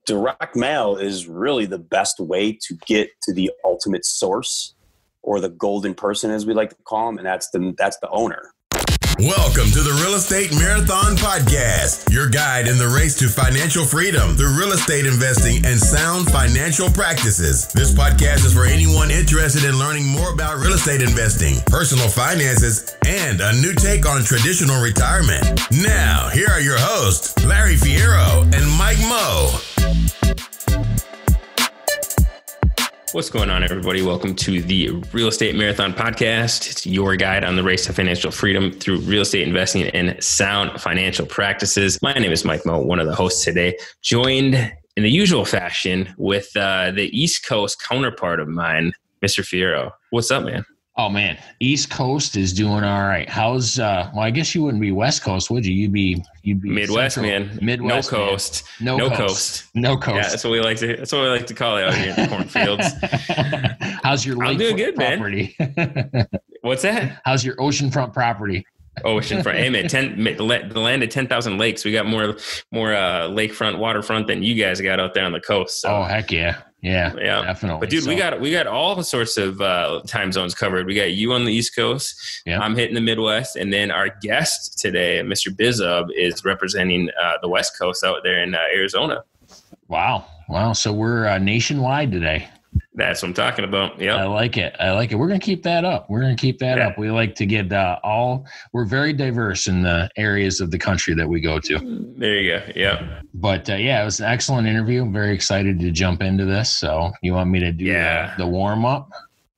direct mail is really the best way to get to the ultimate source, or the golden person, as we like to call them, and that's the owner. Welcome to the Real Estate Marathon Podcast, your guide in the race to financial freedom through real estate investing and sound financial practices. This podcast is for anyone interested in learning more about real estate investing, personal finances, and a new take on traditional retirement. Now, here are your hosts, Larry Fierro and Mike Moe. What's going on, everybody? Welcome to the Real Estate Marathon Podcast. It's your guide on the race to financial freedom through real estate investing and sound financial practices. My name is Mike Moe, one of the hosts today, joined in the usual fashion with the East Coast counterpart of mine, Mr. Fierro. What's up, man? Oh, man. East Coast is doing all right. How's, well, I guess you wouldn't be West Coast, would you? You'd be Midwest, Central, man. Midwest, no coast. Man. No coast. No coast. Yeah, that's what we like to call it out here in the cornfields. How's your I'm doing good, property? Man. What's that? How's your oceanfront property? Oceanfront. Hey, man, the land of 10,000 lakes. We got more lakefront, waterfront than you guys got out there on the coast. So. Oh, heck yeah. Yeah, definitely. But dude, we got all sorts of time zones covered. We got you on the East Coast. Yep. I'm hitting the Midwest, and then our guest today, Mr. Bizub, is representing the West Coast out there in Arizona. Wow. So we're nationwide today. That's what I'm talking about. Yeah, I like it. We're going to keep that up. Up. We like to get we're very diverse in the areas of the country that we go to. There you go. Yeah. But it was an excellent interview. I'm very excited to jump into this. So you want me to do the warm up?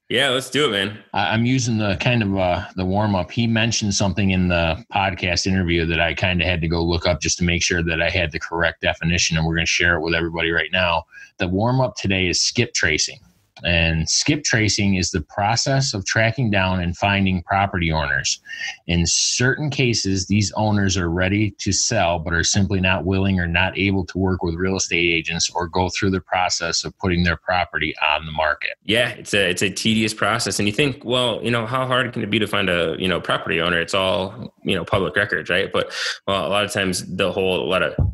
Yeah, let's do it, man. I'm using the kind of the warm up. He mentioned something in the podcast interview that I kind of had to go look up just to make sure that I had the correct definition, and we're going to share it with everybody right now. The warm up today is skip tracing. And skip tracing is the process of tracking down and finding property owners. In certain cases, these owners are ready to sell, but are simply not willing or not able to work with real estate agents or go through the process of putting their property on the market. Yeah, it's a tedious process. And you think, well, how hard can it be to find a, property owner? It's all, public records, right? But a lot of times they'll hold a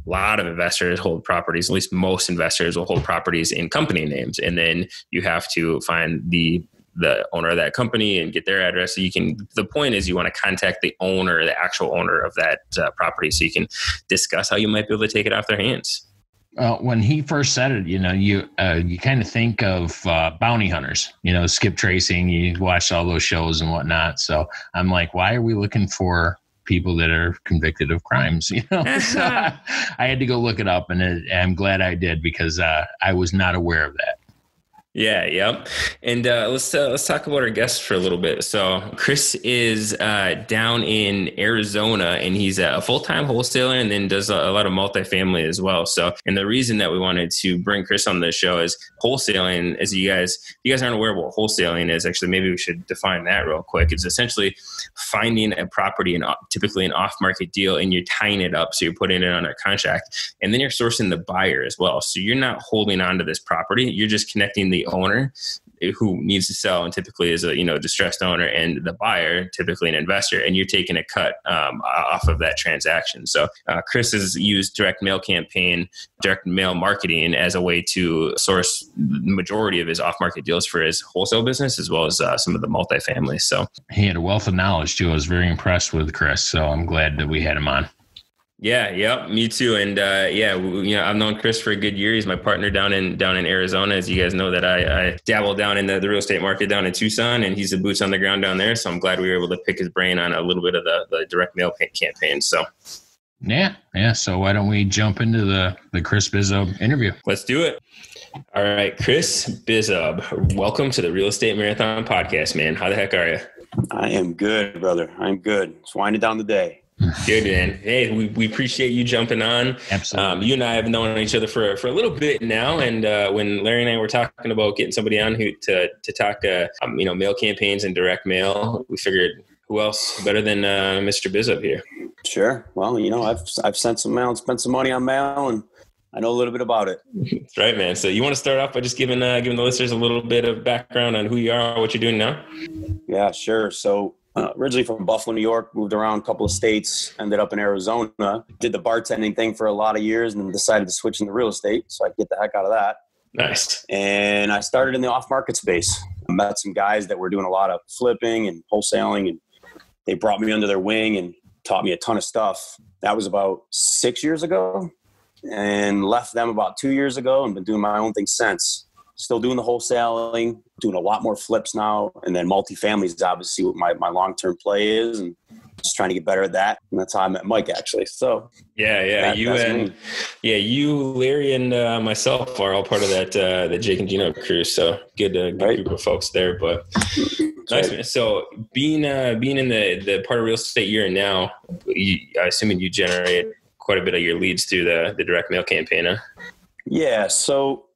lot of investors hold properties, at least most investors will hold properties in company names. And then you have to find the owner of that company and get their address. So the point is you want to contact the actual owner of that property, so you can discuss how you might be able to take it off their hands. When he first said it, you kind of think of bounty hunters, skip tracing. You watch all those shows and whatnot. So I'm like, why are we looking for people that are convicted of crimes? So I had to go look it up, and I'm glad I did, because I was not aware of that. Yeah. Yep. And let's talk about our guest for a little bit. So Chris is down in Arizona, and he's a full-time wholesaler, and then does a lot of multifamily as well. So, and the reason that we wanted to bring Chris on the show is wholesaling. As you guys aren't aware of what wholesaling is, actually, maybe we should define that real quick. It's essentially finding a property, typically an off-market deal, and you're tying it up. So you're putting it on a contract, and then you're sourcing the buyer as well. So you're not holding on to this property. You're just connecting the owner who needs to sell, and typically is a distressed owner, and the buyer, typically an investor, and you're taking a cut off of that transaction. So Chris has used direct mail marketing as a way to source the majority of his off-market deals for his wholesale business, as well as some of the multifamily. So he had a wealth of knowledge too. I was very impressed with Chris, so I'm glad that we had him on. Yeah, yep, me too. And I've known Chris for a good year. He's my partner down in Arizona. As you guys know, that I dabble down in the real estate market down in Tucson, and he's the boots on the ground down there. So I'm glad we were able to pick his brain on a little bit of the direct mail campaign. So yeah. So why don't we jump into the Chris Bizub interview? Let's do it. All right, Chris Bizub, welcome to the Real Estate Marathon Podcast, man. How the heck are you? I am good, brother. I'm good. Just winding down the day. Good, man. Hey, we appreciate you jumping on. Absolutely. You and I have known each other for a little bit now, and when Larry and I were talking about getting somebody on to talk, mail campaigns and direct mail, we figured who else better than Mr. Bizub here. Sure. Well, I've sent some mail and spent some money on mail, and I know a little bit about it. That's right, man. So you want to start off by just giving the listeners a little bit of background on who you are, what you're doing now? Yeah, sure. So Originally from Buffalo, New York, moved around a couple of states, ended up in Arizona, did the bartending thing for a lot of years, and then decided to switch into real estate so I could get the heck out of that. Nice. And I started in the off-market space. I met some guys that were doing a lot of flipping and wholesaling, and they brought me under their wing and taught me a ton of stuff. That was about 6 years ago, and left them about 2 years ago and been doing my own thing since. Still doing the wholesaling, doing a lot more flips now. And then multifamily is obviously what my long-term play is, and just trying to get better at that. And that's how I met Mike, actually. So you, Larry, and myself are all part of that the Jake and Gino crew. So good group of folks there. But nice, man. So being in the part of real estate you're in now, I assuming you generate quite a bit of your leads through the direct mail campaign, huh? Yeah. So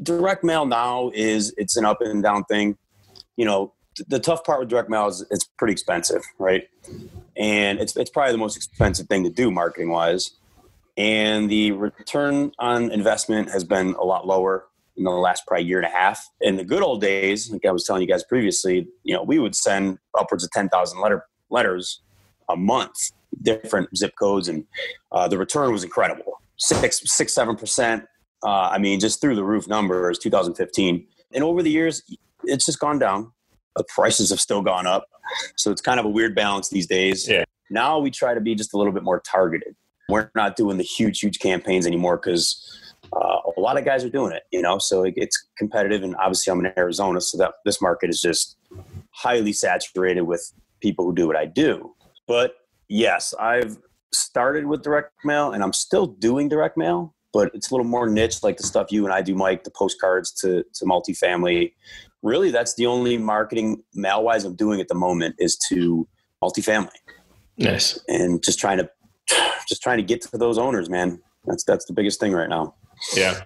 direct mail now it's an up and down thing. You know, the tough part with direct mail is it's pretty expensive, right? And it's probably the most expensive thing to do marketing wise. And the return on investment has been a lot lower in the last probably year and a half. In the good old days, like I was telling you guys previously, you know, we would send upwards of 10,000 letters a month, different zip codes. And the return was incredible. 7%. I mean, just through the roof numbers, 2015. And over the years, it's just gone down. The prices have still gone up. So it's kind of a weird balance these days. Yeah. Now we try to be just a little bit more targeted. We're not doing the huge campaigns anymore because a lot of guys are doing it, you know, so it's competitive. And obviously I'm in Arizona, so that this market is just highly saturated with people who do what I do. But yes, I've started with direct mail and I'm still doing direct mail, but it's a little more niche, like the stuff you and I do, Mike, the postcards to multifamily. Really, that's the only marketing mail-wise I'm doing at the moment is to multifamily. Nice. And just trying to get to those owners, man. That's the biggest thing right now. Yeah.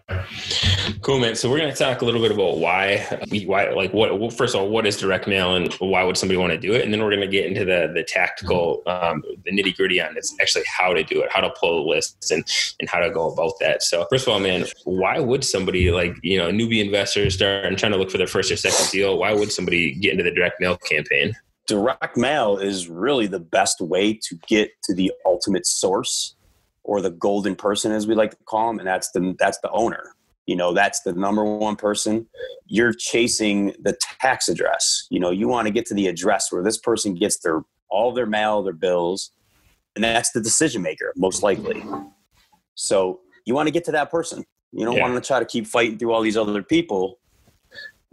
Cool, man. So we're going to talk a little bit about why, like what, first of all, what is direct mail and why would somebody want to do it? And then we're going to get into the tactical, the nitty gritty on it's actually how to do it, how to pull the lists and how to go about that. So first of all, man, why would somebody like, you know, a newbie investor start and trying to look for their first or second deal? Why would somebody get into the direct mail campaign? Direct mail is really the best way to get to the ultimate source, or the golden person, as we like to call them. And that's the owner. You know, that's the number one person. You're chasing the tax address. You know, you want to get to the address where this person gets all their mail, their bills, and that's the decision maker, most likely. So you want to get to that person. You don't want to try to keep fighting through all these other people.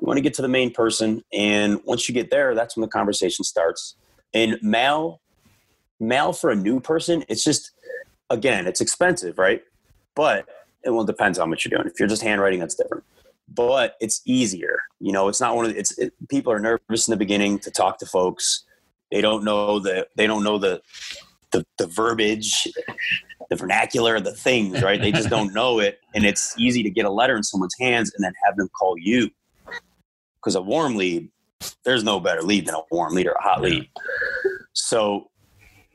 You want to get to the main person. And once you get there, that's when the conversation starts. And mail for a new person, it's just, again, it's expensive, right? But it depends how much you're doing. If you're just handwriting, that's different. But it's easier. You know, it's not people are nervous in the beginning to talk to folks. They don't know the verbiage, the vernacular, the things, right? They just don't know it. And it's easy to get a letter in someone's hands and then have them call you. Because a warm lead, there's no better lead than a warm lead or a hot lead. So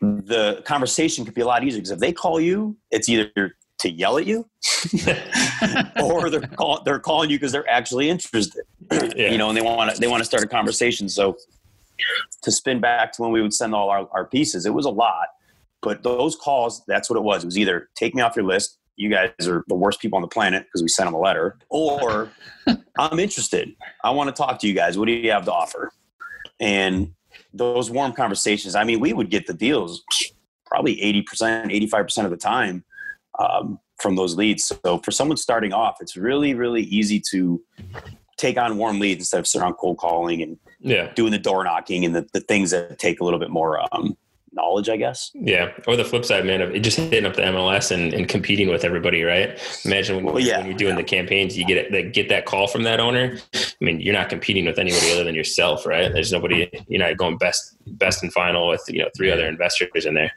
the conversation could be a lot easier because if they call you, it's either to yell at you or they're calling you because they're actually interested, you know, and they want to start a conversation. So to spin back to when we would send all our pieces, it was a lot, but those calls, that's what it was. It was either take me off your list. You guys are the worst people on the planet because we sent them a letter, or I'm interested. I want to talk to you guys. What do you have to offer? And those warm conversations, I mean, we would get the deals probably 80%, 85% of the time from those leads. So for someone starting off, it's really, really easy to take on warm leads instead of sitting around cold calling and doing the door knocking and the things that take a little bit more knowledge, I guess. Yeah. Or the flip side, man, of just hitting up the MLS and competing with everybody, right? Imagine when you're doing the campaigns, you get that call from that owner. I mean, you're not competing with anybody other than yourself, right? There's nobody, you're not going best and final with, you know, 3 other investors in there.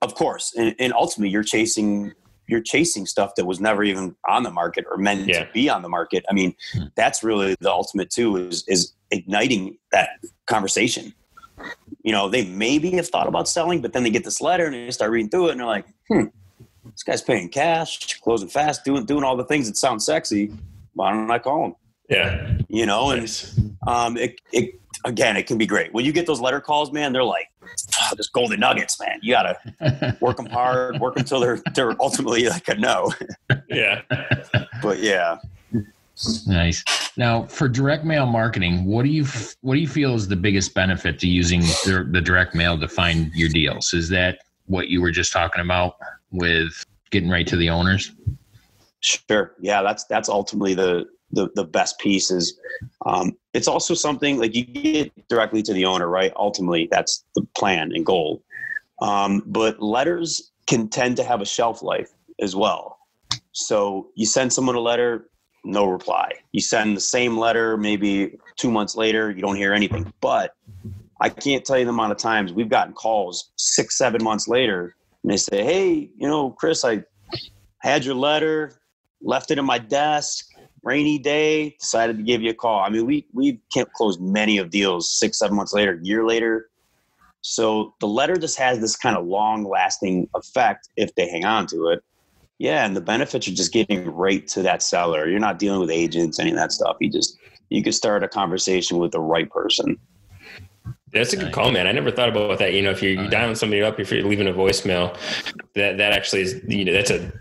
Of course. And ultimately you're chasing stuff that was never even on the market or meant to be on the market. I mean, that's really the ultimate too, is igniting that conversation. You know, they maybe have thought about selling, but then they get this letter and they start reading through it and they're like, this guy's paying cash, closing fast, doing all the things that sound sexy. Why don't I call him? Yeah. You know, nice. And again, it can be great. When you get those letter calls, man, they're like, oh, there's golden nuggets, man. You got to work them hard, work them till they're ultimately like a no. Yeah. But yeah. Nice. Now, for direct mail marketing, what do you feel is the biggest benefit to using the direct mail to find your deals? Is that what you were just talking about with getting right to the owners? Sure. Yeah, that's ultimately the best piece is it's also something like you get directly to the owner, right? Ultimately, that's the plan and goal. But letters can tend to have a shelf life as well. So you send someone a letter, no reply. You send the same letter maybe 2 months later, you don't hear anything. But I can't tell you the amount of times we've gotten calls 6-7 months later and they say, hey, Chris, I had your letter, left it in my desk, rainy day, decided to give you a call. I mean, we can't close many of deals 6-7 months later, a year later. So the letter just has this kind of long lasting effect if they hang on to it. Yeah. And the benefits are just getting right to that seller. You're not dealing with agents, any of that stuff. You could start a conversation with the right person. That's a good call, man. I never thought about that. If you're dialing somebody up, if you're leaving a voicemail, that actually is, that's a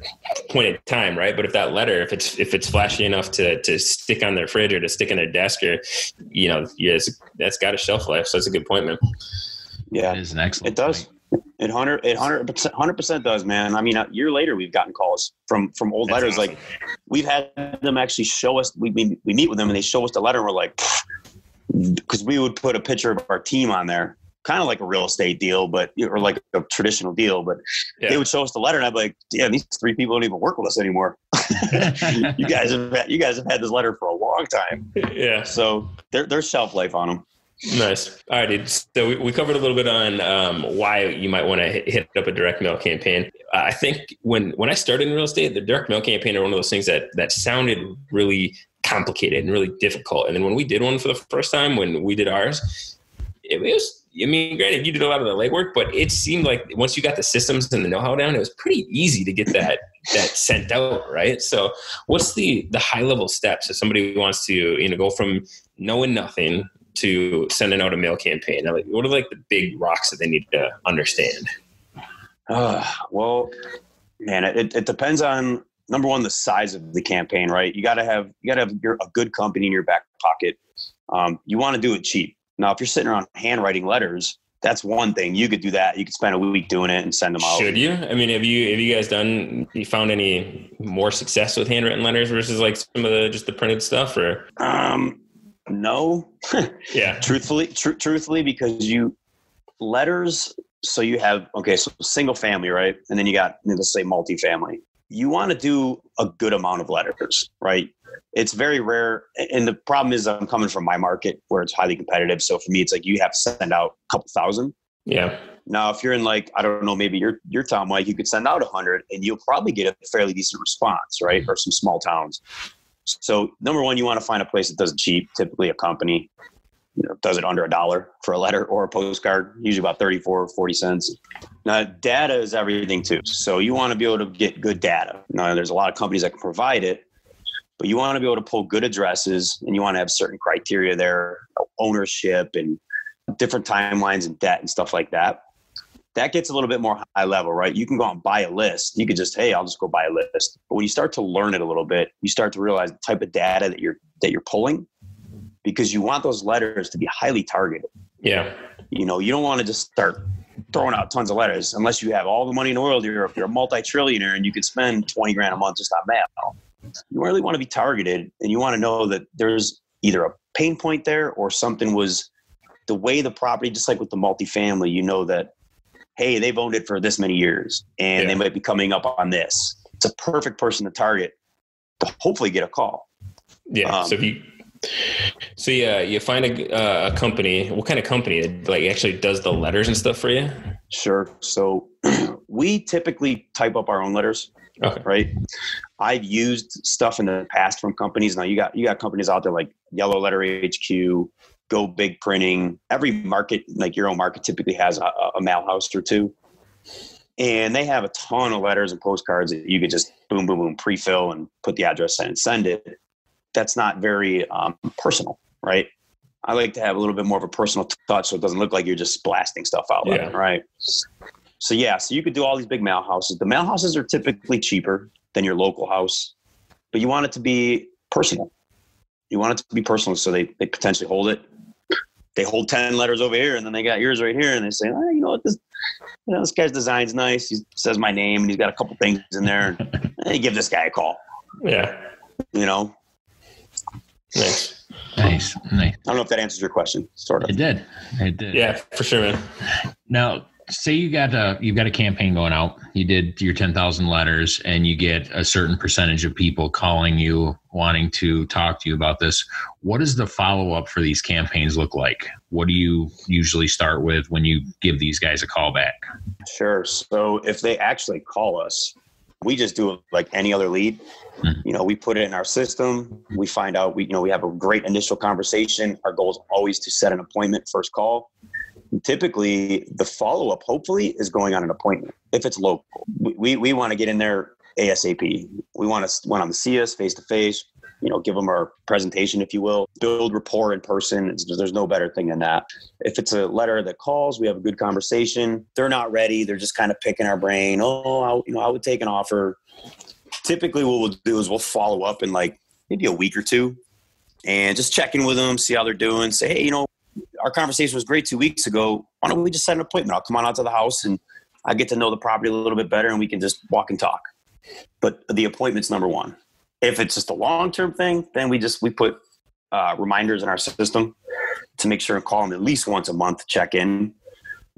point in time, right? But if that letter, if it's flashy enough to stick on their fridge or to stick in their desk or, yes, that's got a shelf life. So that's a good point, man. Yeah, it is an excellent It does. point. It 100% does, man. I mean, a year later, we've gotten calls from old That's letters. awesome. Like we've had them actually show us, we meet with them and they show us the letter and we're like, because we would put a picture of our team on there, kind of like a real estate deal, or like a traditional deal. But They would show us the letter, and I'd be like, "Yeah, these 3 people don't even work with us anymore. you guys have had this letter for a long time." Yeah. So there's shelf life on them. Nice. All right, dude. So we covered a little bit on why you might want to hit up a direct mail campaign. I think when I started in real estate, the direct mail campaign are one of those things that sounded really complicated and really difficult. And then when we did one for the first time, when we did ours, it was, granted, you did a lot of the legwork, but it seemed like once you got the systems and the know-how down, it was pretty easy to get that sent out, right? So what's the high level steps if somebody wants to, go from knowing nothing to sending out a mail campaign? What are the big rocks that they need to understand? Well, man, it depends on, number one, the size of the campaign, right? You gotta have a good company in your back pocket. You want to do it cheap. Now, if you're sitting around handwriting letters, that's one thing. You could do that. You could spend a week doing it and send them out. Should you? I mean, have you guys found any more success with handwritten letters versus like some of the printed stuff, or? No. Yeah. Truthfully, because letters, so you have, so single family, right? And then you got, let's say multifamily. You want to do a good amount of letters, right? It's very rare. And the problem is I'm coming from my market where it's highly competitive. So for me, it's like you have to send out a couple thousand. Yeah. Now, if you're in I don't know, maybe your town, Mike, you could send out 100 and you'll probably get a fairly decent response, right? Or some small towns. So number one, you want to find a place that does it cheap, typically a company, does it under $1 for a letter or a postcard, usually about 34 or 40 cents. Now, data is everything too. So you want to be able to get good data. Now, there's a lot of companies that can provide it, but you want to be able to pull good addresses and you want to have certain criteria there, ownership and different timelines and debt and stuff like that. That gets a little bit more high level, right? You can go out and buy a list. You could just, hey, I'll just go buy a list. But when you start to learn it a little bit, you start to realize the type of data that you're pulling, because you want those letters to be highly targeted. Yeah. You don't want to just start throwing out tons of letters unless you have all the money in the world. You're a multi-trillionaire and you can spend $20,000 a month just on mail. You really want to be targeted, and you want to know that there's either a pain point there or something was the way the property, just like with the multifamily, that, hey, they've owned it for this many years and they might be coming up on this. It's a perfect person to target to hopefully get a call. Yeah. So you find a company. What kind of company that actually does the letters and stuff for you? Sure. So we typically type up our own letters. Okay. Right. I've used stuff in the past from companies. Now you got companies out there like Yellow Letter HQ, Go Big Printing. Every market, like your own market, typically has a mail house or two. And they have a ton of letters and postcards that you could just boom, boom, boom, pre-fill and put the address in and send it. That's not very personal, right? I like to have a little bit more of a personal touch so it doesn't look like you're just blasting stuff out. Yeah. Right. So you could do all these big mail houses. The mail houses are typically cheaper than your local house, but you want it to be personal. You want it to be personal so they potentially hold it. They hold 10 letters over here and then they got yours right here and they say, oh, you know what, this guy's design's nice. He says my name and he's got a couple things in there. And hey, give this guy a call. Yeah. You know? Nice. I don't know if that answers your question, sort of. It did. Yeah, for sure, man. Now, say you've got a campaign going out. You did your 10,000 letters and you get a certain percentage of people calling you, wanting to talk to you about this. What does the follow-up for these campaigns look like? What do you usually start with when you give these guys a call back? Sure. So if they actually call us, we just do it like any other lead. Mm-hmm. You know, we put it in our system. We find out, we have a great initial conversation. Our goal is always to set an appointment, first call. And typically the follow-up, hopefully, is going on an appointment. If it's local, we want to get in there ASAP. We want them to see us face-to-face, give them our presentation, if you will, build rapport in person. There's no better thing than that. If it's a letter that calls, we have a good conversation. They're not ready. They're just kind of picking our brain. Oh, I would take an offer. Typically what we'll do is we'll follow up in like maybe a week or two and just check in with them, see how they're doing. Say, hey, our conversation was great 2 weeks ago. Why don't we just set an appointment? I'll come on out to the house and I get to know the property a little bit better and we can just walk and talk. But the appointment's number one. If it's just a long-term thing, then we put reminders in our system to make sure and call them at least once a month to check in,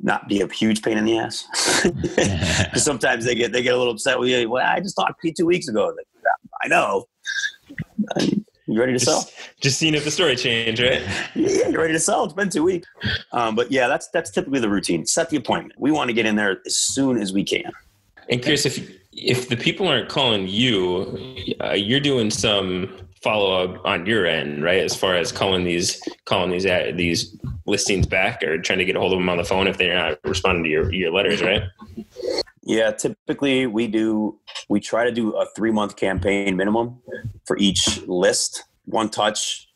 not be a huge pain in the ass. Because sometimes they get a little upset with you. Well, I just talked to you 2 weeks ago. I know. You ready to sell? Just seeing if the story changed, right? Yeah, you're ready to sell. It's been 2 weeks. But yeah, that's typically the routine. Set the appointment. We want to get in there as soon as we can. And Chris, if the people aren't calling you, you're doing some follow-up on your end, right? As far as calling these listings back or trying to get a hold of them on the phone if they're not responding to your letters, right? Yeah, typically we try to do a 3-month campaign minimum for each list. One touch.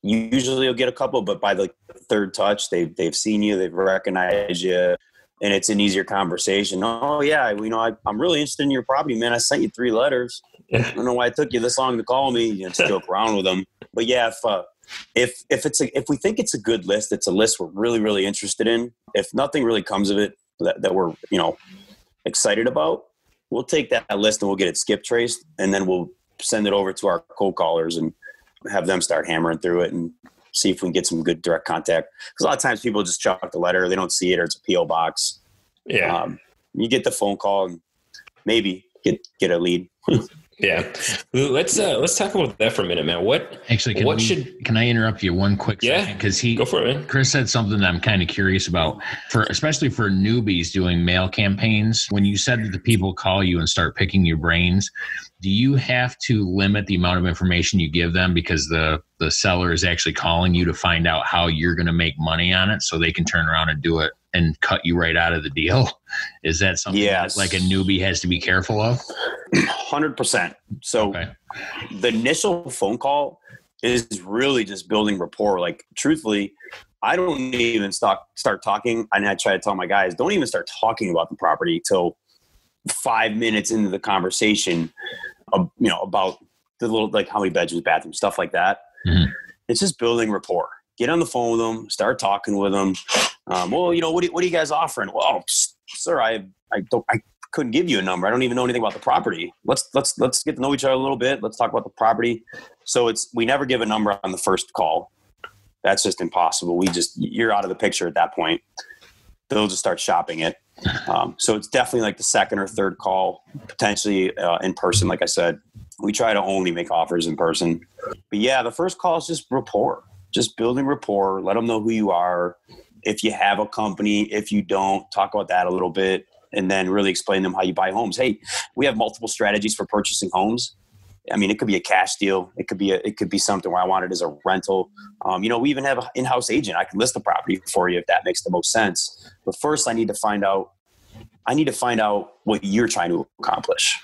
Usually you'll get a couple, but by the third touch, they've seen you, they've recognized you, and it's an easier conversation. Oh yeah, I'm really interested in your property, man. I sent you 3 letters. I don't know why it took you this long to call me. Just joke around with them. But yeah, if we think it's a good list, it's a list we're really, really interested in. If nothing really comes of it that we're excited about, we'll take that list and we'll get it skip traced, and then we'll send it over to our cold callers and have them start hammering through it and see if we can get some good direct contact. Because a lot of times people just chuck the letter, they don't see it, or it's a PO box. Yeah, you get the phone call and maybe get a lead. Yeah, let's talk about that for a minute, man. Can I interrupt you one quick second? Because go for it, man. Chris said something that I'm kind of curious about, especially for newbies doing mail campaigns. When you said that the people call you and start picking your brains, do you have to limit the amount of information you give them because the seller is actually calling you to find out how you're going to make money on it, so they can turn around and do it and cut you right out of the deal? Is that something that like a newbie has to be careful of? 100%. So The initial phone call is really just building rapport. Like, truthfully, I don't even start talking. And I try to tell my guys, don't even start talking about the property till 5 minutes into the conversation, about the little, like how many bedrooms, bathrooms, stuff like that. Mm-hmm. It's just building rapport. Get on the phone with them, start talking with them. What are you guys offering? Well, sir, I couldn't give you a number. I don't even know anything about the property. Let's get to know each other a little bit. Let's talk about the property. So we never give a number on the first call. That's just impossible. You're out of the picture at that point. They'll just start shopping it. So it's definitely like the second or third call, potentially in person. Like I said, we try to only make offers in person. But yeah, the first call is just rapport. Just building rapport. Let them know who you are. If you have a company, if you don't, talk about that a little bit, and then really explain to them how you buy homes. Hey, we have multiple strategies for purchasing homes. I mean, it could be a cash deal. It could be something where I want it as a rental. We even have an in-house agent. I can list the property for you if that makes the most sense. But first, I need to find out what you're trying to accomplish.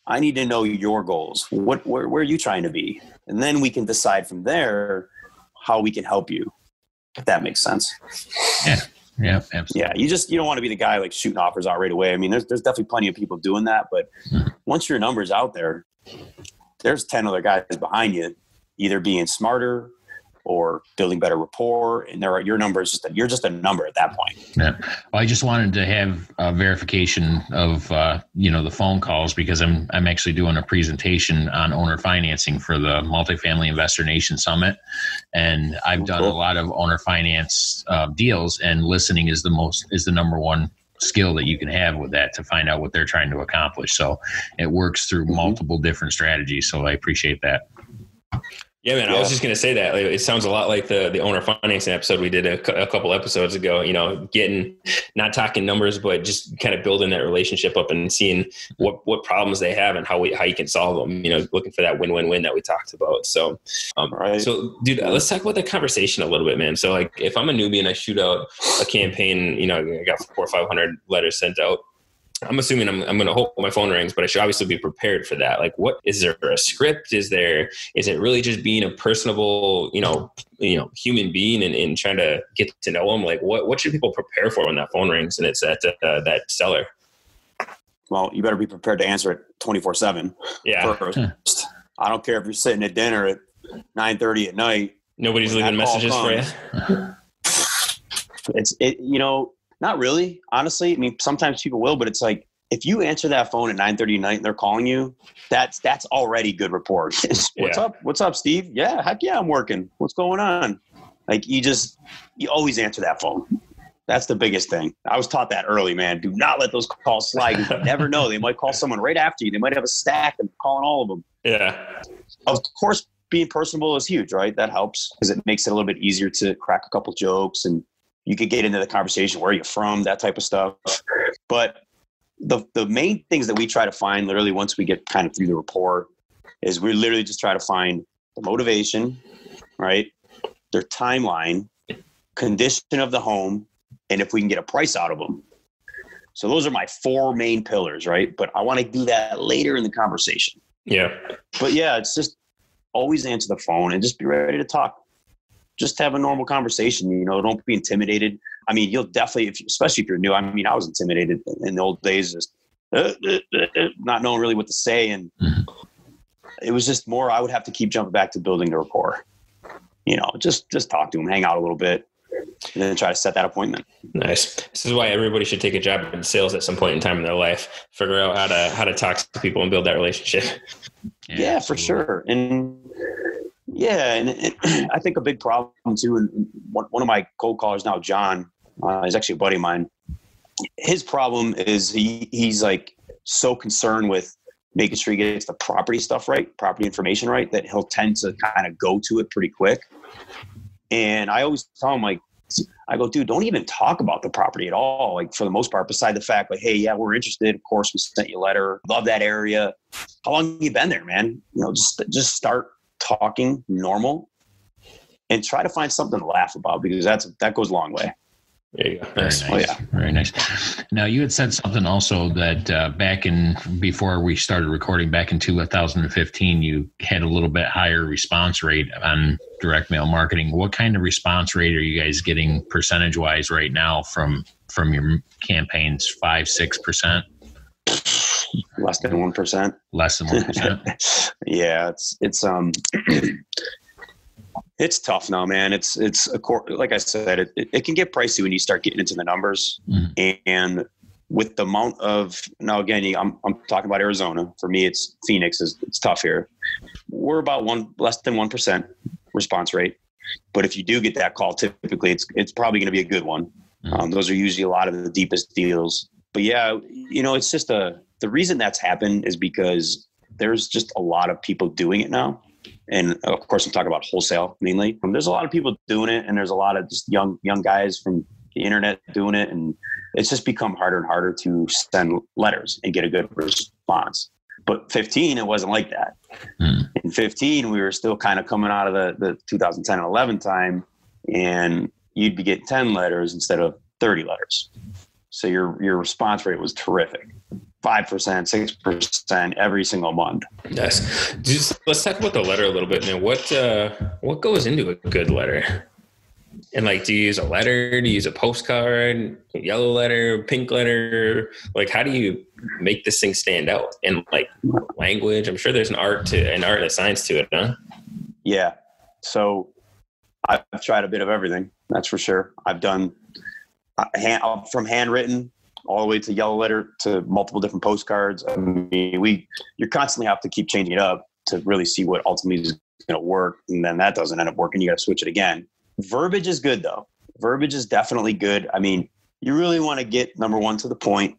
I need to know your goals. Where are you trying to be? And then we can decide from there how we can help you, if that makes sense. Yeah, absolutely. Yeah, you don't want to be the guy like shooting offers out right away. I mean, there's definitely plenty of people doing that, but once your number's out there, there's 10 other guys behind you, either being smarter or building better rapport, and your number is you're just a number at that point. Yeah. Well, I just wanted to have a verification of the phone calls, because I'm actually doing a presentation on owner financing for the Multifamily Investor Nation Summit, and I've done a lot of owner finance deals, and listening is the number one skill that you can have with that to find out what they're trying to accomplish. So it works through multiple different strategies. So I appreciate that. Yeah, man. I was just going to say that it sounds a lot like the owner financing episode we did a couple episodes ago, not talking numbers, but just kind of building that relationship up and seeing what problems they have and how you can solve them, looking for that win-win-win that we talked about. So, right. So dude, let's talk about the conversation a little bit, man. So like if I'm a newbie and I shoot out a campaign, I got 400 or 500 letters sent out, I'm assuming I'm going to hope my phone rings, but I should obviously be prepared for that. Like, what is there a script? Is it really just being a personable, human being and trying to get to know them? Like, what should people prepare for when that phone rings and it's that seller? Well, you better be prepared to answer it 24/7. Yeah. First. I don't care if you're sitting at dinner at 9:30 at night. Nobody's leaving messages for you. Not really, honestly. I mean, sometimes people will, but it's like, if you answer that phone at 9:30 at night and they're calling you, that's already good rapport. What's up, Steve? Yeah, heck yeah, I'm working. What's going on? Like, you always answer that phone. That's the biggest thing. I was taught that early, man. Do not let those calls slide. You never know. They might call someone right after you. They might have a stack and calling all of them. Yeah. Of course, being personable is huge, right? That helps because it makes it a little bit easier to crack a couple jokes, and you could get into the conversation, where you're from, that type of stuff. But the main things that we try to find literally once we get kind of through the rapport is we literally just try to find the motivation, right? Their timeline, condition of the home, and if we can get a price out of them. So those are my 4 main pillars, right? But I want to do that later in the conversation. Yeah. But yeah, it's just always answer the phone and just be ready to talk. Just have a normal conversation, don't be intimidated. I mean, you'll definitely, especially if you're new, I mean, I was intimidated in the old days, just not knowing really what to say. And it was just more, I would have to keep jumping back to building the rapport, just talk to them, hang out a little bit, and then try to set that appointment. Nice. This is why everybody should take a job in sales at some point in time in their life, figure out how to talk to people and build that relationship. Yeah, for sure. And I think a big problem too, and one of my cold callers now, John, is actually a buddy of mine. His problem is he's like so concerned with making sure he gets the property stuff right, property information right, that he'll tend to kind of go to it pretty quick. And I always tell him, like, I go, dude, don't even talk about the property at all. Like, for the most part, beside the fact, like, hey, yeah, we're interested. Of course, we sent you a letter. Love that area. How long have you been there, man? Just start talking normal and try to find something to laugh about, because that goes a long way. There you go. Very nice. Oh, yeah. Very nice. Now, you had said something also that before we started recording back in 2015, you had a little bit higher response rate on direct mail marketing. What kind of response rate are you guys getting percentage wise right now from your campaigns? 5-6%? Less than 1%. Less than 1%. Yeah, it's tough now, man. It's like I said, it can get pricey when you start getting into the numbers. Mm-hmm. And with the amount of, now again, I'm talking about Arizona. For me, it's Phoenix. It's tough here. We're about less than 1% response rate. But if you do get that call, typically it's probably going to be a good one. Mm-hmm. Those are usually a lot of the deepest deals. But yeah, it's just the reason that's happened is because there's just a lot of people doing it now. And of course, I'm talking about wholesale mainly. There's a lot of people doing it, and there's a lot of just young guys from the internet doing it. And it's just become harder and harder to send letters and get a good response. But 15, it wasn't like that. Mm. In 15, we were still kind of coming out of the 2010 and 11 time, and you'd be getting 10 letters instead of 30 letters. So your response rate was terrific. 5%, 6% every single month. Yes. Let's talk about the letter a little bit, man. What goes into a good letter? And like, do you use a letter? Do you use a postcard, a yellow letter, pink letter? Like, how do you make this thing stand out? And like language, I'm sure there's an art and a science to it, huh? Yeah. So I've tried a bit of everything. That's for sure. I've done from handwritten all the way to yellow letter to multiple different postcards. I mean, you constantly have to keep changing it up to really see what ultimately is going to work. And then that doesn't end up working. You got to switch it again. Verbiage is good though. Verbiage is definitely good. I mean, you really want to get, number one, to the point.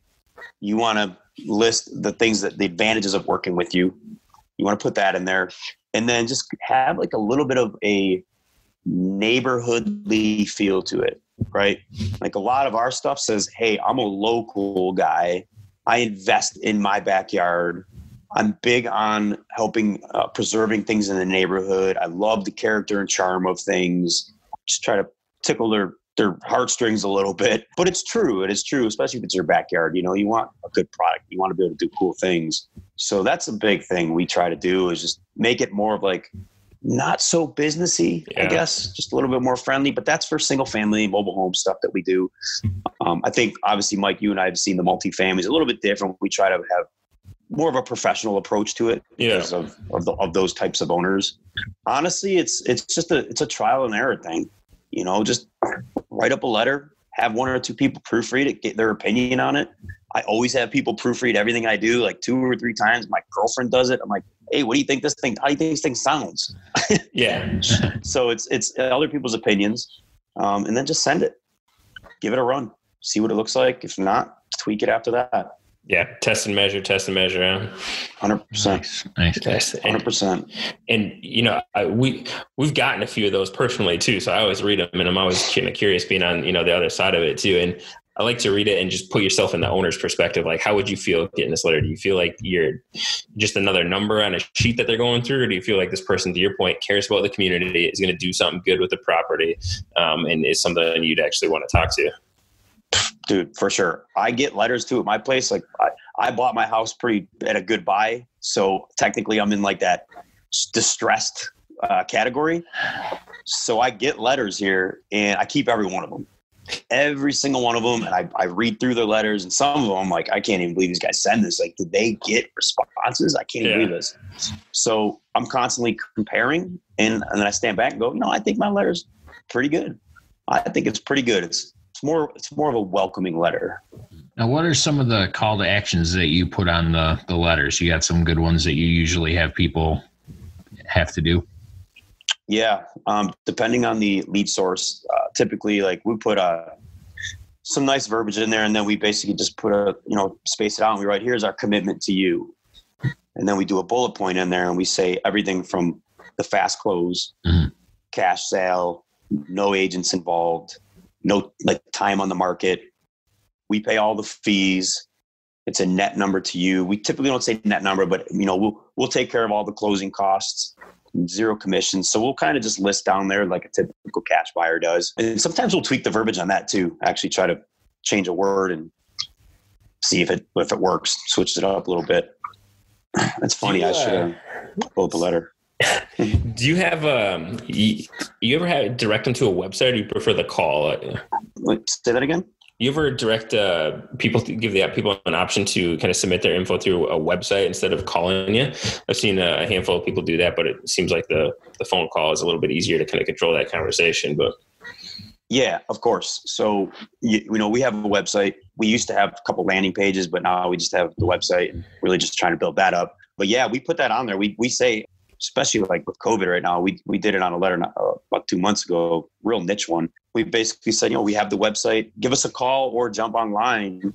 You want to list the advantages of working with you. You want to put that in there, and then just have like a little bit of a neighborhoodly feel to it, right? Like a lot of our stuff says, hey, I'm a local guy. I invest in my backyard. I'm big on helping preserving things in the neighborhood. I love the character and charm of things. Just try to tickle their heartstrings a little bit. But it's true. It is true, especially if it's your backyard. You know, you want a good product. You want to be able to do cool things. So that's a big thing we try to do, is just make it more of like not so businessy, I guess, just a little bit more friendly. But that's for single family, mobile home stuff that we do. I think obviously, Mike, you and I have seen the multifamilies a little bit different. We try to have more of a professional approach to it because of those types of owners. Honestly, it's just a trial and error thing. You know, just write up a letter, have one or two people proofread it, get their opinion on it. I always have people proofread everything I do, like 2 or 3 times. My girlfriend does it. I'm like, hey, what do you think how do you think this thing sounds? Yeah. So it's other people's opinions. And then just send it, give it a run, see what it looks like. If not, tweak it after that. Yeah. Test and measure. 100%. Nice. 100%. And you know, we've gotten a few of those personally too. So I always read them, and I'm always kind of curious being on, you know, the other side of it too. And I like to read it and just put yourself in the owner's perspective. Like, how would you feel getting this letter? Do you feel like you're just another number on a sheet that they're going through? Or do you feel like this person, to your point, cares about the community, is going to do something good with the property, and is something you'd actually want to talk to? Dude, for sure. I get letters too at my place. Like I bought my house at a good buy. So technically I'm in like that distressed category. So I get letters here, and I keep every one of them. Every single one of them. And I read through their letters, and some of them, like, I can't even believe these guys send this. Like, did they get responses? I can't even believe this. So I'm constantly comparing, and then I stand back and go, I think my letter's pretty good. I think it's pretty good. It's more of a welcoming letter. Now, what are some of the call to actions that you put on the letters? You got some good ones that you usually have people have to do? Yeah. Depending on the lead source, typically, like, we put some nice verbiage in there, and then we basically just put space it out, and we write, here's our commitment to you. And then we do a bullet point in there, and we say everything from the fast close, cash sale, no agents involved, no like time on the market. We pay all the fees. It's a net number to you. We typically don't say net number, but we'll take care of all the closing costs, 0 commissions. So we'll kind of just list down there like a typical cash buyer does. And sometimes we'll tweak the verbiage on that too. Actually try to change a word and see if it works, switch it up a little bit. That's funny. I should have pulled the letter. Do you have you ever had direct them to a website, or do you prefer the call? Wait, say that again? You ever direct people to give people an option to kind of submit their info through a website instead of calling you? I've seen a handful of people do that, but it seems like the phone call is a little bit easier to kind of control that conversation. But yeah, of course. So we have a website. We used to have a couple landing pages, but now we just have the website and really just trying to build that up. But yeah, we put that on there. We say, especially like with COVID right now, we did it on a letter about 2 months ago, real niche one. We basically said, we have the website, give us a call or jump online,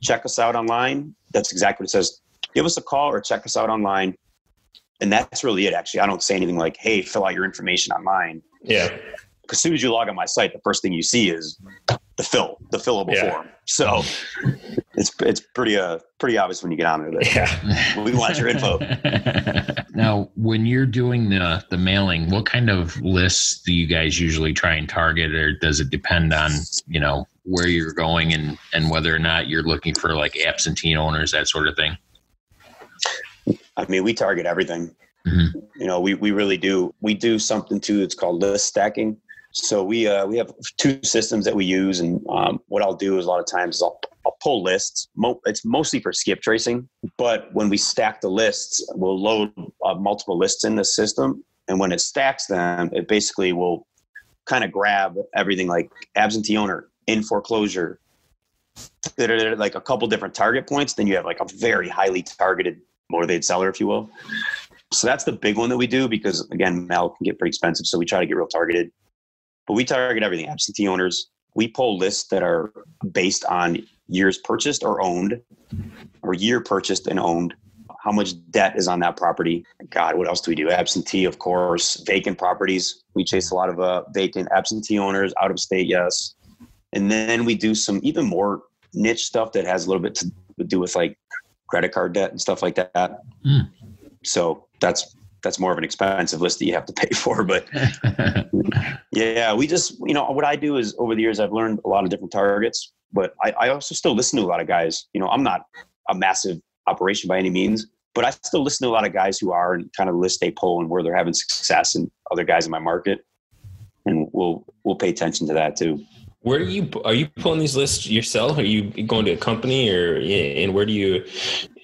check us out online. That's exactly what it says. Give us a call or check us out online. And that's really it, actually. I don't say anything like, hey, fill out your information online. Yeah. Because as soon as you log on my site, the first thing you see is the fillable form. So it's pretty obvious when you get on there that we want your info. Now, when you're doing the mailing, what kind of lists do you guys usually try and target, or does it depend on, where you're going and whether or not you're looking for like absentee owners, that sort of thing? I mean, we target everything. Mm-hmm. We really do. We do something too. It's called list stacking. So we have two systems that we use. And what I'll do is a lot of times is I'll pull lists. It's mostly for skip tracing. But when we stack the lists, we'll load multiple lists in the system. And when it stacks them, it basically will kind of grab everything like absentee owner, in foreclosure, like a couple different target points. Then you have like a very highly targeted motivated seller, if you will. So that's the big one that we do because, again, mail can get pretty expensive. So we try to get real targeted. But we target everything. Absentee owners. We pull lists that are based on years purchased or owned, or year purchased and owned. How much debt is on that property? God, what else do we do? Absentee, of course. Vacant properties. We chase a lot of vacant absentee owners, out of state, yes. And then we do some even more niche stuff that has a little bit to do with like credit card debt and stuff like that. So that's more of an expensive list that you have to pay for. But yeah, we just, what I do is over the years, I've learned a lot of different targets, but I also still listen to a lot of guys. I'm not a massive operation by any means, but I still listen to a lot of guys who are and kind of list they pull and where they're having success and other guys in my market. And we'll pay attention to that too. Where are you pulling these lists yourself? Are you going to a company and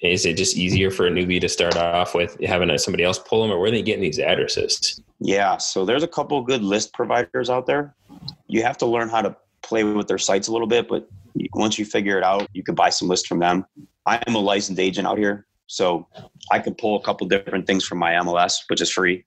is it just easier for a newbie to start off with having somebody else pull them, or where are they getting these addresses? Yeah. So there's a couple of good list providers out there. You have to learn how to play with their sites a little bit, but once you figure it out, you can buy some lists from them. I am a licensed agent out here, so I can pull a couple different things from my MLS, which is free,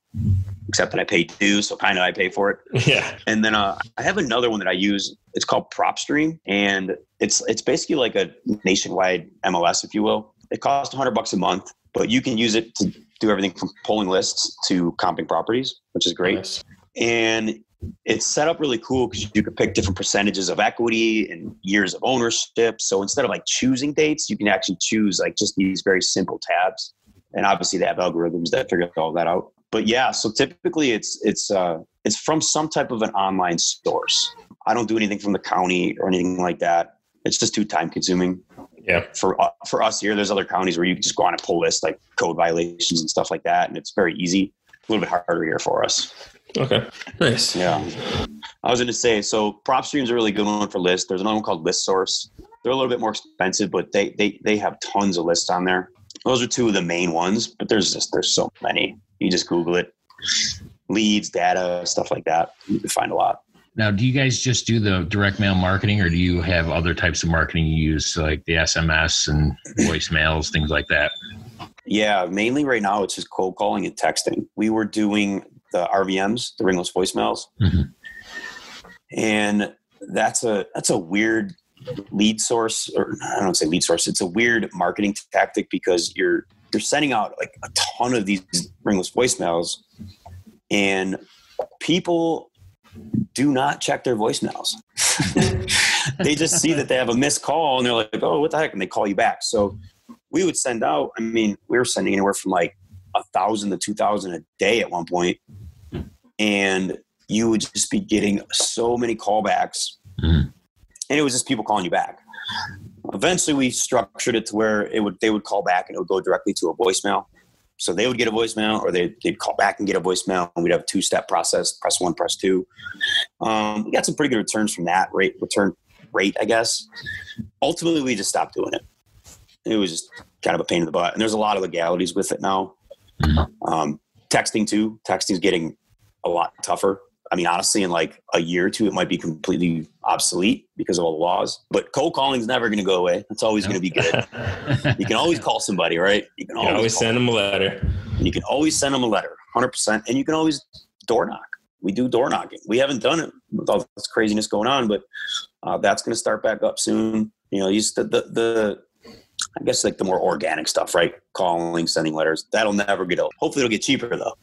except that I pay dues, so kind of I pay for it. Yeah. And then I have another one that I use. It's called PropStream, and it's basically like a nationwide MLS, if you will. It costs $100 a month, but you can use it to do everything from pulling lists to comping properties, which is great. Nice. And it's set up really cool because you can pick different percentages of equity and years of ownership. So instead of like choosing dates, you can actually choose like just these very simple tabs. And obviously they have algorithms that figure all that out. But yeah, so typically it's from some type of an online source. I don't do anything from the county or anything like that. It's just too time consuming. Yeah. For us here, there's other counties where you can just go on a pull list, like code violations and stuff like that. And it's very easy. A little bit harder here for us. Okay. Nice. Yeah. I was going to say, so PropStream is a really good one for lists. There's another one called ListSource. They're a little bit more expensive, but they have tons of lists on there. Those are two of the main ones, but there's so many. You just Google it. Leads, data, stuff like that. You can find a lot. Now, do you guys just do the direct mail marketing, or do you have other types of marketing you use, like the SMS and voicemails, things like that? Yeah, mainly right now it's just cold calling and texting. We were doing the RVMs, the ringless voicemails. Mm-hmm. And that's a weird lead source, or I don't say lead source. It's a weird marketing tactic because you're sending out like a ton of these ringless voicemails, and people do not check their voicemails. They just see that they have a missed call and they're like, oh, what the heck? And they call you back. So we would send out, we were sending anywhere from like 1,000 to 2,000 a day at one point. And you would just be getting so many callbacks. Mm. And it was just people calling you back. Eventually we structured it to where they would call back and it would go directly to a voicemail. So they would get a voicemail, or they'd call back and get a voicemail, and we'd have a 2-step process, press 1, press 2. We got some pretty good returns from that return rate, I guess. Ultimately, we just stopped doing it. It was just kind of a pain in the butt. And there's a lot of legalities with it now. Texting too. Texting is getting a lot tougher. Honestly, in like a year or two, it might be completely obsolete because of all the laws. But cold calling is never going to go away. It's always going to be good. You can always call somebody, right? You can always send them a letter. And you can always send them a letter, 100%. And you can always door knock. We do door knocking. We haven't done it with all this craziness going on, but that's going to start back up soon. I guess like the more organic stuff, right? Calling, sending letters. That'll never get old. Hopefully it'll get cheaper though.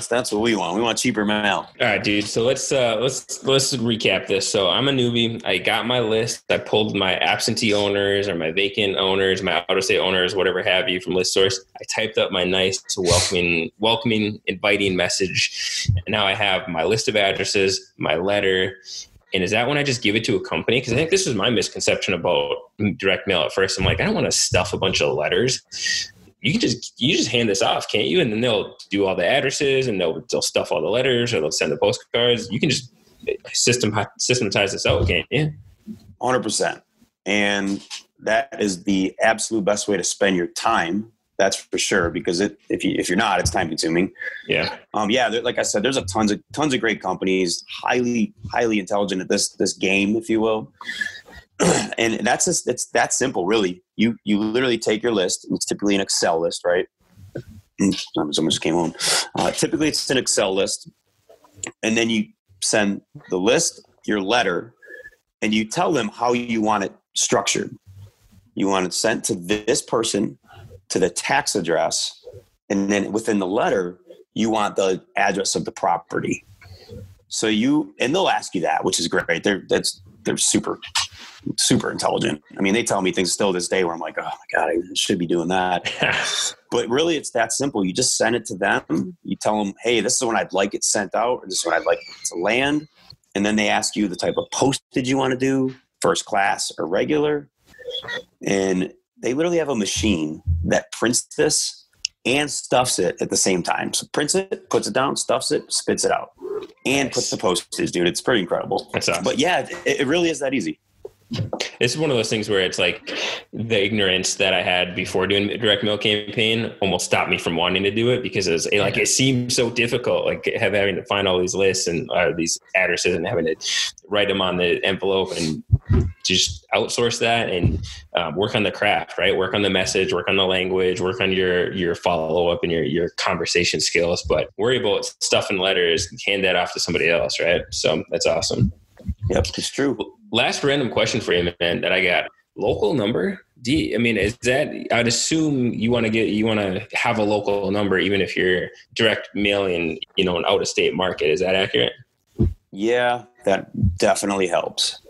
That's what we want. We want cheaper mail. All right, dude. So let's recap this. So I'm a newbie. I got my list. I pulled my absentee owners or my vacant owners, my out-of-state owners, whatever have you, from ListSource. I typed up my nice welcoming, inviting message. And now I have my list of addresses, my letter, And is that when I just give it to a company? Because I think this was my misconception about direct mail at first. I'm like, I don't want to stuff a bunch of letters. You just hand this off, can't you? And then they'll do all the addresses, and they'll stuff all the letters, or they'll send the postcards. You can just systematize this out, can't you? 100%. And that is the absolute best way to spend your time. That's for sure, because if you're not, it's time consuming. Yeah. Like I said, there's tons of great companies, highly intelligent at this game, if you will. And it's that simple, really. You literally take your list. It's typically an Excel list, right? Someone just came home. Typically, it's an Excel list, and then you send the list, your letter, and you tell them how you want it structured. You want it sent to this person, to the tax address, and then within the letter, you want the address of the property. So and they'll ask you that, which is great. They're super intelligent. I mean, they tell me things still this day where I'm like, oh my God, I should be doing that. But really, it's that simple. You just send it to them. You tell them, hey, this is when I'd like it sent out, or this is when I'd like it to land. And then they ask you the type of postage you want to do, first class or regular. And they literally have a machine that prints this and stuffs it at the same time. So prints it, puts it down, stuffs it, spits it out, and puts the postage, dude. It's pretty incredible. That's awesome. But yeah, it really is that easy. This is one of those things where it's like the ignorance that I had before doing a direct mail campaign almost stopped me from wanting to do it, because it seemed so difficult, like having to find all these lists and these addresses and having to write them on the envelope, and just outsource that and work on the craft, right? Work on the message, work on the language, work on your follow-up and your conversation skills, but worry about stuff and letters, hand that off to somebody else, right? So that's awesome. Yep, it's true. Last random question for you, man, that I got. Local number? Is that, I'd assume you want to have a local number even if you're direct mailing, an out of state market. Is that accurate? Yeah, that definitely helps.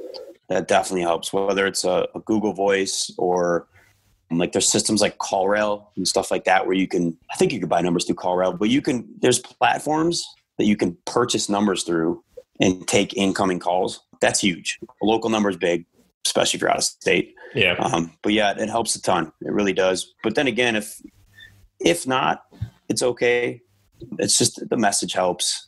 Whether it's a Google Voice or like there's systems like CallRail and stuff like that where I think you could buy numbers through CallRail, but there's platforms that you can purchase numbers through and take incoming calls. That's huge. A local number is big, especially if you're out of state. Yeah. But yeah, it helps a ton. It really does. But then again, if not, it's okay. It's just the message helps.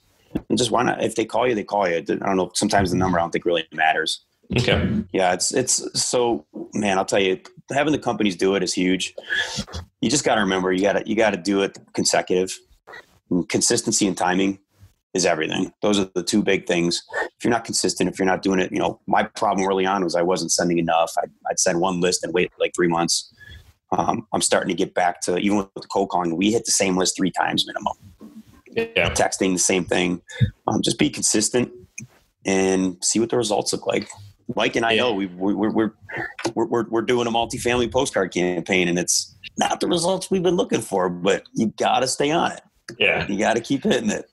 And just why not? If they call you, they call you. I don't know. Sometimes the number I don't think really matters. Okay. Yeah, it's so, man, I'll tell you, having the companies do it is huge. You just got to remember, you got to do it consecutive. And consistency and timing is everything. Those are the two big things. If you're not consistent, if you're not doing it, my problem early on was I wasn't sending enough. I'd send one list and wait like 3 months. I'm starting to get back to, even with the cold calling, we hit the same list 3 times minimum. Yeah. Texting the same thing. Just be consistent and see what the results look like. Mike and I know we're doing a multifamily postcard campaign, and it's not the results we've been looking for, but you got to stay on it. Yeah. You got to keep hitting it.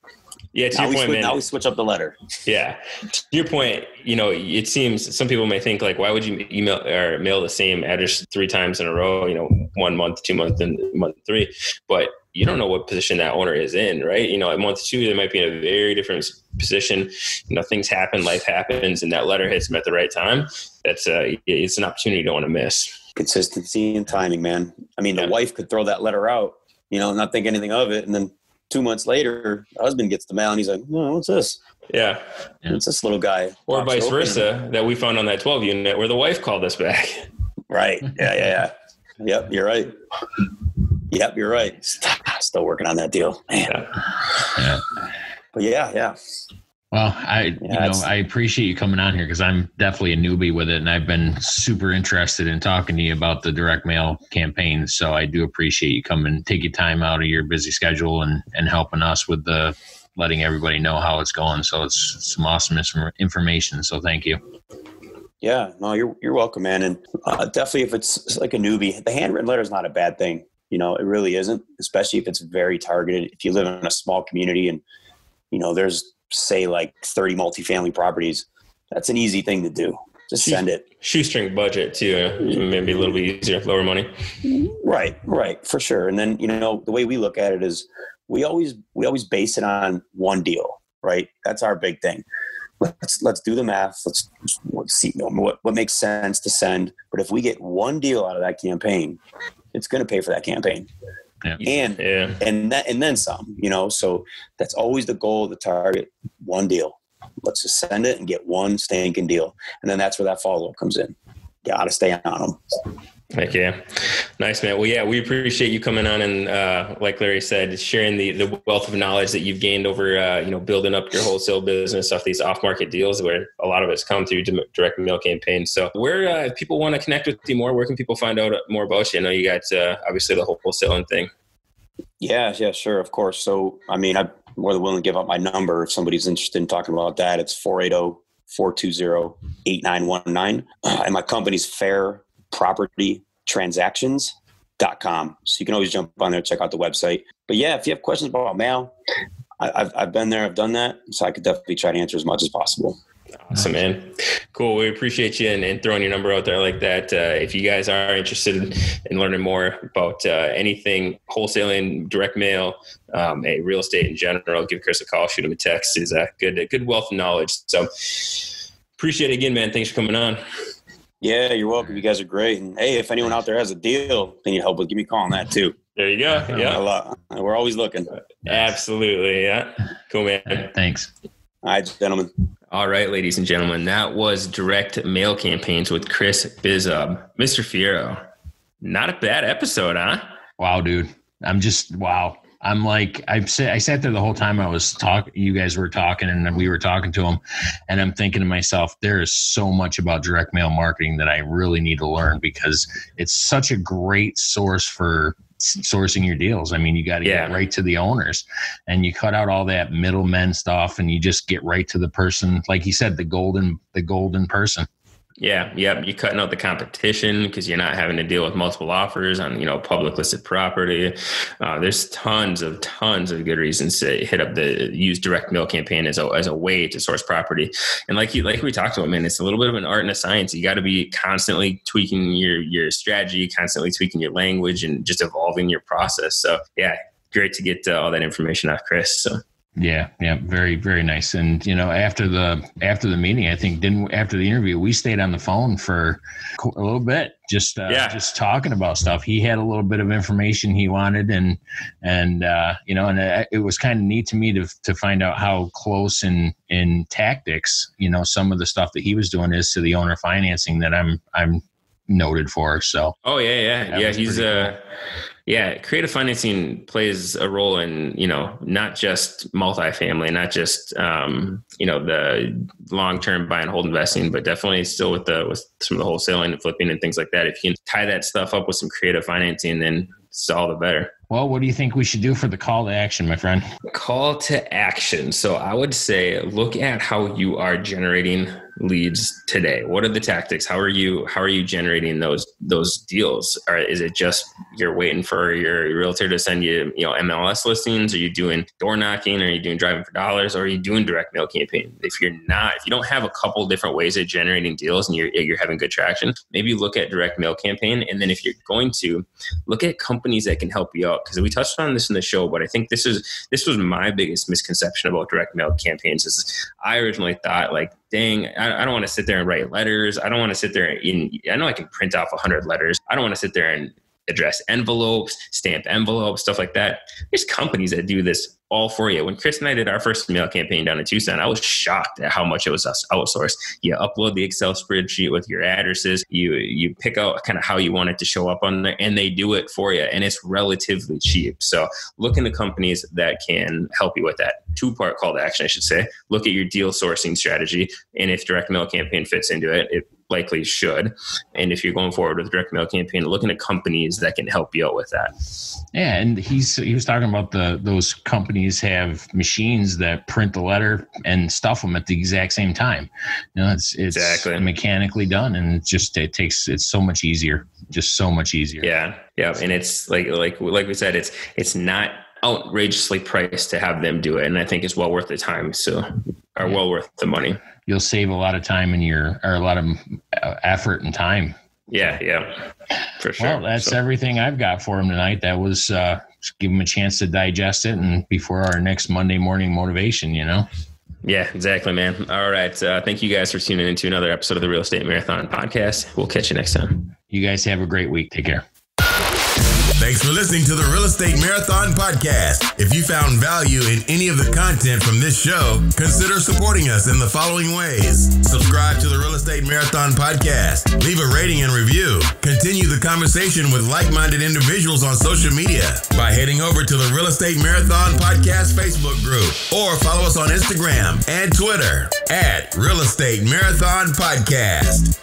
Yeah, to your point, man. Now we switch up the letter. Yeah. To your point, it seems some people may think like, why would you email or mail the same address 3 times in a row, 1 month, 2 months, and month 3, but you don't know what position that owner is in, right? At month 2, they might be in a very different position. Things happen, life happens, and that letter hits them at the right time. It's an opportunity you don't want to miss. Consistency and timing, man. I mean, the wife could throw that letter out, not think anything of it, and then 2 months later, the husband gets the mail and he's like, "Oh, what's this?" Yeah. It's this little guy. Or vice versa, that we found on that 12 unit where the wife called us back. Right. Yeah. Yep, you're right. Still working on that deal, man. Yeah. But yeah. Well, I appreciate you coming on here, because I'm definitely a newbie with it, and I've been super interested in talking to you about the direct mail campaign. So I do appreciate you coming, take your time out of your busy schedule and helping us with letting everybody know how it's going. So it's some awesome information. So thank you. Yeah, no, you're welcome, man. And definitely, if it's like a newbie, the handwritten letter is not a bad thing. It really isn't, especially if it's very targeted. If you live in a small community and there's, say, like 30 multifamily properties, that's an easy thing to do. Just send it. Shoestring budget too, maybe a little bit easier, lower money. Right, for sure. And then the way we look at it is we always base it on one deal, right? That's our big thing. let's do the math. Let's see what makes sense to send. But if we get one deal out of that campaign, it's going to pay for that campaign. Yeah. And then some, so that's always the goal, the target, one deal. Let's just send it and get one stinking deal. And then that's where that follow-up comes in. Got to stay on them. Heck yeah. Nice, man. Well, yeah, we appreciate you coming on and, like Larry said, sharing the wealth of knowledge that you've gained over, building up your wholesale business off these off-market deals where a lot of it's come through direct mail campaigns. So where if people want to connect with you more, where can people find out more about you? I know you got, obviously, the whole wholesaling thing. Yeah, sure. Of course. So, I'm more than willing to give up my number if somebody's interested in talking about that. It's 480-420-8919. And my company's fairpropertytransactions.com. So you can always jump on there, check out the website. But yeah, if you have questions about mail, I've been there, I've done that. So I could definitely try to answer as much as possible. Awesome, man. Cool. We appreciate you and throwing your number out there like that. If you guys are interested in learning more about anything wholesaling, direct mail, real estate in general, give Chris a call, shoot him a text. He's a good wealth of knowledge. So appreciate it again, man. Thanks for coming on. Yeah, you're welcome. You guys are great. And hey, if anyone out there has a deal they need help with, give me a call on that too. There you go. Yeah. We're always looking. Absolutely. Yeah. Cool, man. Thanks. All right, gentlemen. All right, ladies and gentlemen, that was direct mail campaigns with Chris Bizub. Mr. Fierro, not a bad episode, huh? Wow, dude. Wow. I'm like, I sat there the whole time I was talking, you guys were talking and we were talking to him, and I'm thinking to myself, there is so much about direct mail marketing that I really need to learn because it's such a great source for sourcing your deals. You got to get right to the owners and you cut out all that middlemen stuff and you just get right to the person. Like you said, the golden person. Yeah. Yep. You're cutting out the competition because you're not having to deal with multiple offers on, public listed property. There's tons of good reasons to hit up use direct mail campaign as a way to source property. And like we talked about, man, it's a little bit of an art and a science. You got to be constantly tweaking your strategy, constantly tweaking your language and just evolving your process. So yeah, great to get all that information off Chris. So. Yeah. Very, very nice. And, after the meeting, I think after the interview, we stayed on the phone for a little bit, just talking about stuff. He had a little bit of information he wanted and it was kind of neat to me to find out how close in tactics, some of the stuff that he was doing is to the owner financing that I'm noted for. So. Oh yeah. He's cool. Yeah, creative financing plays a role in, not just multifamily, not just, the long-term buy and hold investing, but definitely still with some of the wholesaling and flipping and things like that. If you can tie that stuff up with some creative financing, then it's all the better. Well, what do you think we should do for the call to action, my friend? Call to action. So I would say, look at how you are generating leads today. What are the tactics? How are you generating those deals? Or is it just you're waiting for your realtor to send you, MLS listings? Are you doing door knocking? Are you doing driving for dollars? Or are you doing direct mail campaign? If you don't have a couple different ways of generating deals and you're having good traction, maybe look at direct mail campaign. And then if you're going to look at companies that can help you out, because we touched on this in the show, but I think this was my biggest misconception about direct mail campaigns is I originally thought like, dang, I don't want to sit there and write letters. I don't want to sit there I know I can print off 100 letters. I don't want to sit there and address envelopes, stamp envelopes, stuff like that. There's companies that do this all for you. When Chris and I did our first mail campaign down in Tucson, I was shocked at how much it was outsourced. You upload the Excel spreadsheet with your addresses. You pick out kind of how you want it to show up on there, and they do it for you. And it's relatively cheap. So look into companies that can help you with that. 2-part call to action, I should say. Look at your deal sourcing strategy. And if direct mail campaign fits into it, it likely should. And if you're going forward with direct mail campaign, looking at companies that can help you out with that. Yeah, and he was talking about those companies have machines that print the letter and stuff them at the exact same time. It's exactly mechanically done, and it's so much easier, just so much easier. Yeah, and it's like we said, it's not outrageously priced to have them do it, and I think it's well worth the time. Well worth the money. You'll save a lot of time or a lot of effort and time. Yeah, for sure. Well, that's everything I've got for him tonight. That was just give him a chance to digest it, and before our next Monday morning motivation, Yeah, exactly, man. All right. Thank you guys for tuning into another episode of the Real Estate Marathon Podcast. We'll catch you next time. You guys have a great week. Take care. Thanks for listening to the Real Estate Marathon Podcast. If you found value in any of the content from this show, consider supporting us in the following ways. Subscribe to the Real Estate Marathon Podcast. Leave a rating and review. Continue the conversation with like-minded individuals on social media by heading over to the Real Estate Marathon Podcast Facebook group, or follow us on Instagram and Twitter at Real Estate Marathon Podcast.